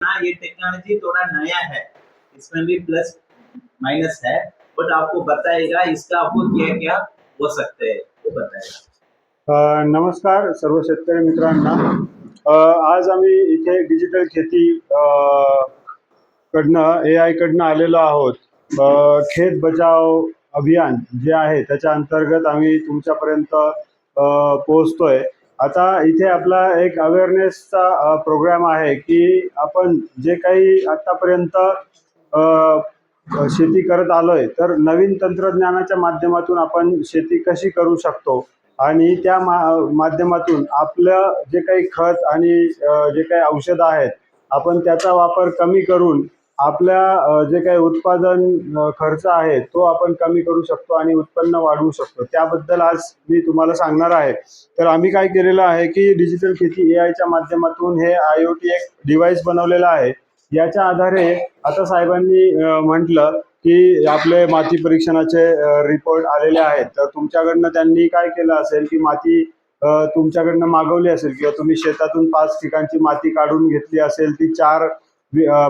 ना ये टेक्नोलॉजी थोड़ा नया है, इसमें भी प्लस माइनस है, बट आपको बताएगा इसका आपको क्या क्या हो सकते हैं वो बताएगा। नमस्कार सर्व शेतकरी मित्रांना. आज आम्ही इथे डिजिटल शेती कडनं AI कडनं आलेलो आहोत. खेत बचाव अभियान जे आहे त्याच्या अंतर्गत आम्ही तुमच्यापर्यंत पोहोचतोय. आता इथे आपला एक अवेअरनेसचा प्रोग्राम आहे की आपण जे काही आतापर्यंत शेती करत आलोय, तर नवीन तंत्रज्ञानाच्या माध्यमातून आपण शेती कशी करू शकतो आणि त्या माध्यमातून आपलं जे काही खत आणि जे काही औषधं आहेत आपण त्याचा वापर कमी करून आपल्या जे काही उत्पादन खर्च आहे तो आपण कमी करू शकतो आणि उत्पन्न वाढवू शकतो. त्याबद्दल आज मी तुम्हाला सांगणार आहे. तर आम्ही काय केलेलं आहे की डिजिटल शेती AIच्या माध्यमातून हे IoT एक डिव्हाइस बनवलेलं आहे. याच्या आधारे आता साहेबांनी म्हटलं की आपले माती परीक्षणाचे रिपोर्ट आलेले आहेत. तर तुमच्याकडनं त्यांनी काय केलं असेल की माती तुमच्याकडनं मागवली असेल किंवा तुम्ही शेतातून 5 ठिकाणची माती काढून घेतली असेल, ती 4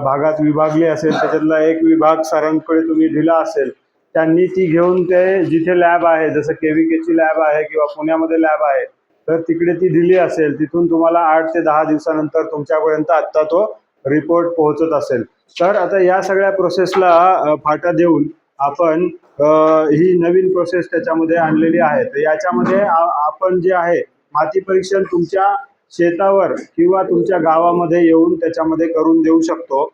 भागात विभागली असेल, त्याच्यातला एक विभाग सरांकडे तुम्ही दिला असेल. त्यांनी ती घेऊन ते जिथे लॅब आहे, जसं KVKची लॅब आहे किंवा पुण्यामध्ये लॅब आहे, तर तिकडे ती दिली असेल. तिथून तुम्हाला 8 ते 10 दिवसानंतर तुमच्यापर्यंत आत्ता तो रिपोर्ट पोहोचत असेल. तर आता या सगळ्या प्रोसेसला फाटा देऊन आपण ही नवीन प्रोसेस त्याच्यामध्ये आणलेली आहे. तर याच्यामध्ये आपण जे आहे माती परीक्षण तुमच्या शेतावर किंवा तुमच्या गावामध्ये येऊन त्याच्यामध्ये करून देऊ शकतो.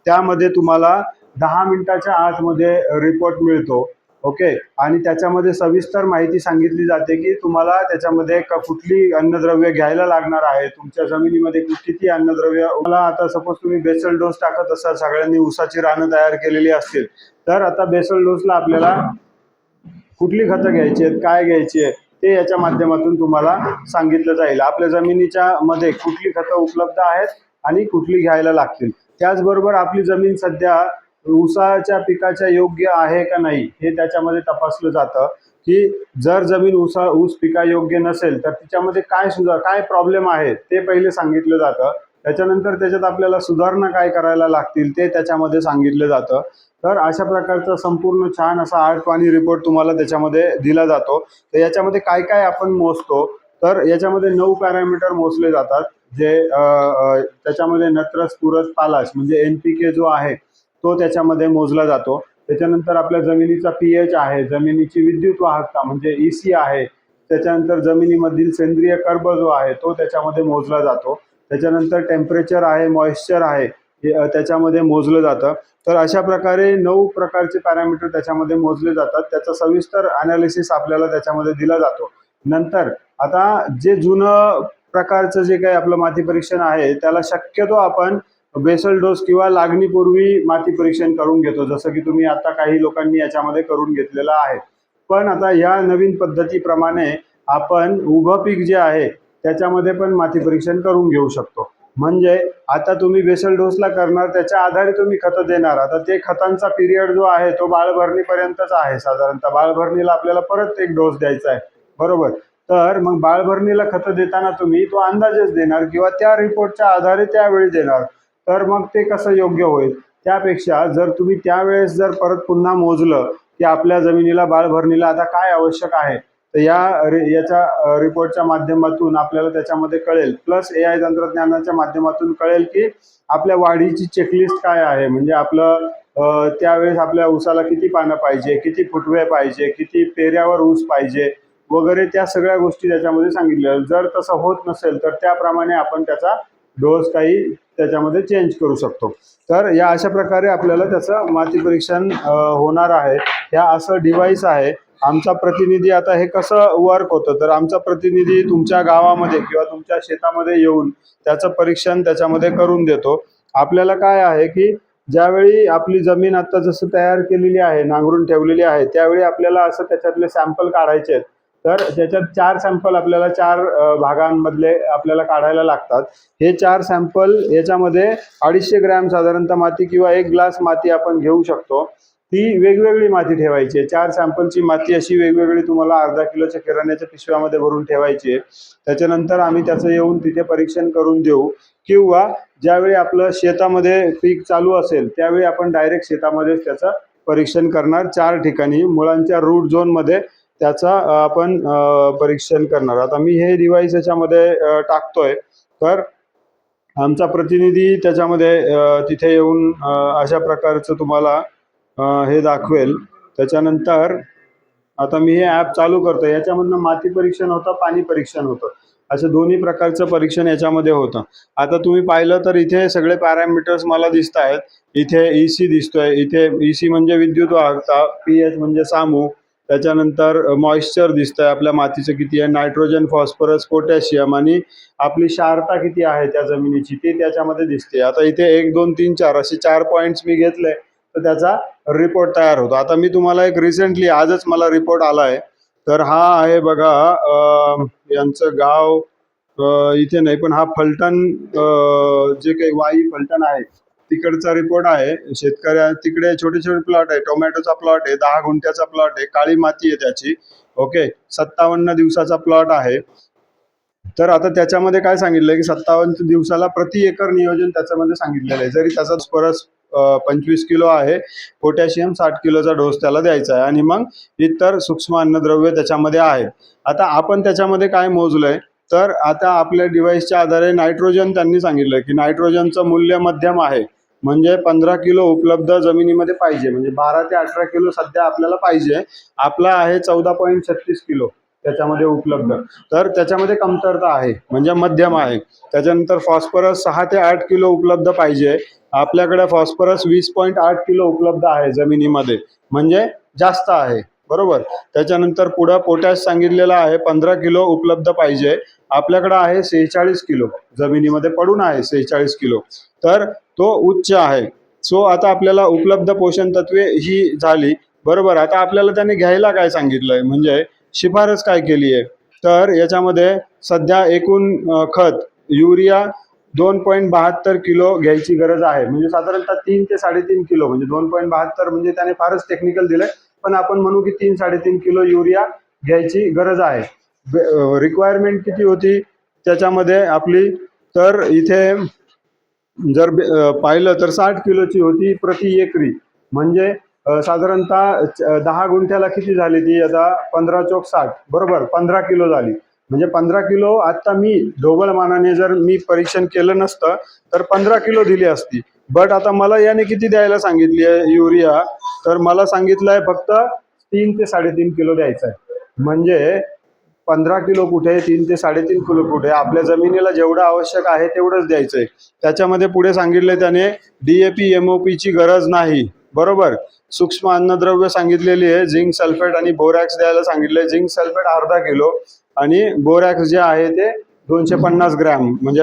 त्यामध्ये तुम्हाला 10 मिनिटाच्या आतमध्ये रिपोर्ट मिळतो. ओके. आणि त्याच्यामध्ये सविस्तर माहिती सांगितली जाते की तुम्हाला त्याच्यामध्ये कुठली अन्नद्रव्य घ्यायला लागणार आहे, तुमच्या जमिनीमध्ये किती अन्नद्रव्य. मला आता सपोज तुम्ही बेसल डोस टाकत असाल, सगळ्यांनी ऊसाची रानं तयार केलेली असतील, तर आता बेसल डोसला आपल्याला कुठली खतं घ्यायची आहेत, काय घ्यायची आहे ते याच्या माध्यमातून तुम्हाला सांगितलं जाईल. आपल्या जमिनीच्या मध्ये कुठली खतं उपलब्ध आहेत आणि कुठली घ्यायला लागतील. त्याचबरोबर आपली जमीन सध्या ऊसाच्या पिकाच्या योग्य आहे का नाही हे त्याच्यामध्ये तपासलं जातं की जर जमीन ऊस पिका योग्य नसेल तर तिच्यामध्ये काय प्रॉब्लेम आहे ते पहिले सांगितलं जातं. त्याच्यानंतर त्याच्यात आपल्याला सुधारणा काय करायला लागतील ते त्याच्यामध्ये सांगितलं जातं. तर अशा प्रकारचा संपूर्ण छान असा आळपाणी रिपोर्ट तुम्हाला त्याच्यामध्ये दिला जातो. तर याच्यामध्ये काय काय आपण मोजतो, तर याच्यामध्ये 9 पॅरामीटर मोजले जातात. जे त्याच्यामध्ये नत्र, स्फुरद, पालाश म्हणजे NPK जो आहे तो त्याच्यामध्ये मोजला जातो. त्याच्यानंतर आपल्या जमिनीचा pH आहे, जमिनीची विद्युत वाहकता म्हणजे EC आहे. त्याच्यानंतर जमिनीमधील सेंद्रिय कर्ब जो आहे तो त्याच्यामध्ये मोजला जातो. त्याच्यानंतर टेम्परेचर आहे, मॉइश्चर आहे, त्याच्यामध्ये मोजलं जातं. तर अशा प्रकारे 9 प्रकारचे पॅरामीटर त्याच्यामध्ये मोजले जातात. त्याचा सविस्तर ॲनालिसिस आपल्याला त्याच्यामध्ये दिला जातो. नंतर आता जे जुनं प्रकारचं जे काही आपलं माती परीक्षण आहे त्याला शक्यतो आपण बेसल डोस किंवा लागणीपूर्वी माती परीक्षण करून घेतो, जसं की तुम्ही आता काही लोकांनी याच्यामध्ये करून घेतलेलं आहे. पण आता या नवीन पद्धतीप्रमाणे आपण उभं पीक जे आहे त्याच्यामध्ये पण माती परीक्षण करून घेऊ शकतो. म्हणजे आता तुम्ही बेसल डोसला करणार, त्याच्या आधारे तुम्ही खतं देणार. आता ते खतांचा पिरियड जो आहे तो बाळभरणीपर्यंतच आहे. साधारणतः बाळभरणीला आपल्याला परत एक डोस द्यायचा आहे, बरोबर. तर मग बाळभरणीला खतं देताना तुम्ही तो अंदाजेच देणार किंवा त्या रिपोर्टच्या आधारे त्यावेळी देणार. तर मग ते कसं योग्य होईल. त्यापेक्षा जर तुम्ही त्यावेळेस जर परत पुन्हा मोजलं की आपल्या जमिनीला बाळभरणीला आता काय आवश्यक आहे, तर याच्या रिपोर्टच्या माध्यमातून आपल्याला त्याच्यामध्ये कळेल. प्लस AI तंत्रज्ञानाच्या माध्यमातून कळेल की आपल्या वाढीची चेकलिस्ट काय आहे. म्हणजे आपलं त्यावेळेस आपल्या ऊसाला किती पानं पाहिजे, किती फुटवे पाहिजे, किती पेऱ्यावर ऊस पाहिजे वगैरे, त्या सगळ्या गोष्टी त्याच्यामध्ये सांगितल्या. जर तसं होत नसेल तर त्याप्रमाणे आपण त्याचा डोस काही त्याच्यामध्ये चेंज करू शकतो. तर या अशा प्रकारे आपल्याला त्याचं माती परीक्षण होणार आहे. ह्या असं डिव्हाइस आहे. आमचा प्रतिनिधी आता हे कसं वर्क होतं, तर आमचा प्रतिनिधी तुमच्या गावामध्ये किंवा तुमच्या शेतामध्ये येऊन त्याचं परीक्षण त्याच्यामध्ये करून देतो. आपल्याला काय आहे की ज्यावेळी आपली जमीन आता जसं तयार केलेली आहे, नांगरून ठेवलेली आहे, त्यावेळी आपल्याला असं त्याच्यातले सॅम्पल काढायचे आहेत. तर त्याच्यात 4 सॅम्पल आपल्याला 4 भागांमधले आपल्याला काढायला लागतात. हे 4 सॅम्पल याच्यामध्ये 250 ग्रॅम साधारणतः माती किंवा 1 ग्लास माती आपण घेऊ शकतो. ती वेगवेगळी माती ठेवायची आहे. 4 सॅम्पलची माती अशी वेगवेगळी तुम्हाला अर्धा किलोच्या किराण्याच्या पिशव्यामध्ये भरून ठेवायची आहे. त्याच्यानंतर आम्ही त्याचं येऊन तिथे परीक्षण करून देऊ, किंवा ज्यावेळी आपलं शेतामध्ये पीक चालू असेल त्यावेळी आपण डायरेक्ट शेतामध्येच त्याचं परीक्षण करणार. 4 ठिकाणी मुळांच्या रूट झोनमध्ये त्याचा आपण परीक्षण करणार. आता मी हे डिव्हाइस याच्यामध्ये टाकतोय, तर आमचा प्रतिनिधी त्याच्यामध्ये तिथे येऊन अशा प्रकारचं तुम्हाला हे दाखवेल. त्याच्यानंतर आता मी हे ॲप चालू करतो. याच्यामधनं माती परीक्षण होतं, पाणी परीक्षण होतं, असं दोन्ही प्रकारचं परीक्षण याच्यामध्ये होतं. आता तुम्ही पाहिलं तर इथे सगळे पॅरामीटर्स मला दिसत आहेत. इथे EC दिसतोय, इथे EC म्हणजे विद्युत वाहकता, pH म्हणजे सामू, त्याच्यानंतर मॉइश्चर दिसतंय आपल्या मातीचं किती आहे, नायट्रोजन, फॉस्फरस, पोटॅशियम, आणि आपली क्षारता किती आहे त्या जमिनीची ती त्याच्यामध्ये दिसते. आता इथे 1, 2, 3, 4 असे 4 पॉईंट्स मी घेतले तर त्याचा रिपोर्ट तयार होतो. आता मी तुम्हाला एक रिसेंटली आजच मला रिपोर्ट आला आहे. तर हा आहे बघा, यांचं गाव इथे नाही, पण हा फलटण, जे काही वाई फलटण आहे तिकडचा रिपोर्ट आहे. शेतकऱ्या तिकडे छोटे छोटे प्लॉट आहे, टोमॅटोचा प्लॉट आहे, 10 गुंठ्याचा प्लॉट आहे, काळी माती आहे त्याची. ओके, 57 दिवसाचा प्लॉट आहे. तर आता त्याच्यामध्ये काय सांगितलंय की 57 दिवसाला प्रति एकर नियोजन त्याच्यामध्ये सांगितलेलं आहे. जरी त्याचा परस 25 किलो आहे, पोटॅशियम 60 किलोचा डोस त्याला द्यायचा आहे, आणि मग इतर सूक्ष्म अन्नद्रव्य त्याच्यामध्ये आहेत. आता आपण त्याच्यामध्ये काय मोजलंय, तर आता आपल्या डिव्हाइसच्या आधारे नायट्रोजन त्यांनी सांगितलं की नायट्रोजनचं मूल्य मध्यम आहे, म्हणजे 15 किलो उपलब्ध जमिनीमध्ये पाहिजे, म्हणजे 12 ते 18 किलो सध्या आपल्याला पाहिजे. आपला आहे 14.36 किलो त्याच्यामध्ये उपलब्ध, तर त्याच्यामध्ये कमतरता आहे, म्हणजे मध्यम आहे. त्याच्यानंतर फॉस्फरस 6 ते 8 किलो उपलब्ध पाहिजे. आपल्याकडे फॉस्फरस 20.8 किलो उपलब्ध आहे जमिनीमध्ये, म्हणजे जास्त आहे, बरोबर. त्याच्यानंतर पुढं पोटॅश सांगितलेला आहे 15 किलो उपलब्ध पाहिजे. आपल्याकडे आहे 46 किलो, जमिनीमध्ये पडून आहे 46 किलो, तर तो उच्च आहे. सो आता आपल्याला उपलब्ध पोषण तत्वे ही झाली, बरोबर. आता आपल्याला त्याने घ्यायला काय सांगितलंय, म्हणजे शिफारस काय केली आहे, तर याच्यामध्ये सध्या एकूण खत युरिया 2.72 किलो घ्यायची गरज आहे, म्हणजे साधारणतः 3 ते 3.5 किलो, म्हणजे 2.72 म्हणजे त्याने फारच टेक्निकल दिलंय, पण आपण म्हणू की 3-3.5 किलो युरिया घ्यायची गरज आहे. रिक्वायरमेंट किती होती त्याच्यामध्ये आपली, तर इथे जर पाहिलं तर 60 किलोची होती प्रति एकरी, म्हणजे साधारणतः 10 गुंठ्याला किती झाली ती, आता 15 चोक 60, बरोबर, 15 किलो झाली. म्हणजे 15 किलो आता मी ढोबळ मानाने जर मी परीक्षण केलं नसतं तर 15 किलो दिली असती. बट आता मला याने किती द्यायला सांगितली आहे युरिया, तर मला सांगितलं आहे फक्त 3 ते 3.5 किलो द्यायचं आहे. म्हणजे 15 किलो कुठे, 3 ते 3.5 किलो कुठे, आपल्या जमिनीला जेवढं आवश्यक आहे तेवढंच द्यायचंय. त्याच्यामध्ये पुढे सांगितलंय त्याने DAP MOP ची गरज नाही, बरोबर. सूक्ष्म अन्नद्रव्य सांगितलेली आहे, झिंक सल्फेट आणि बोरॅक्स द्यायला सांगितलंय. झिंक सल्फेट अर्धा किलो आणि बोरॅक्स जे आहे ते 250 ग्रॅम, म्हणजे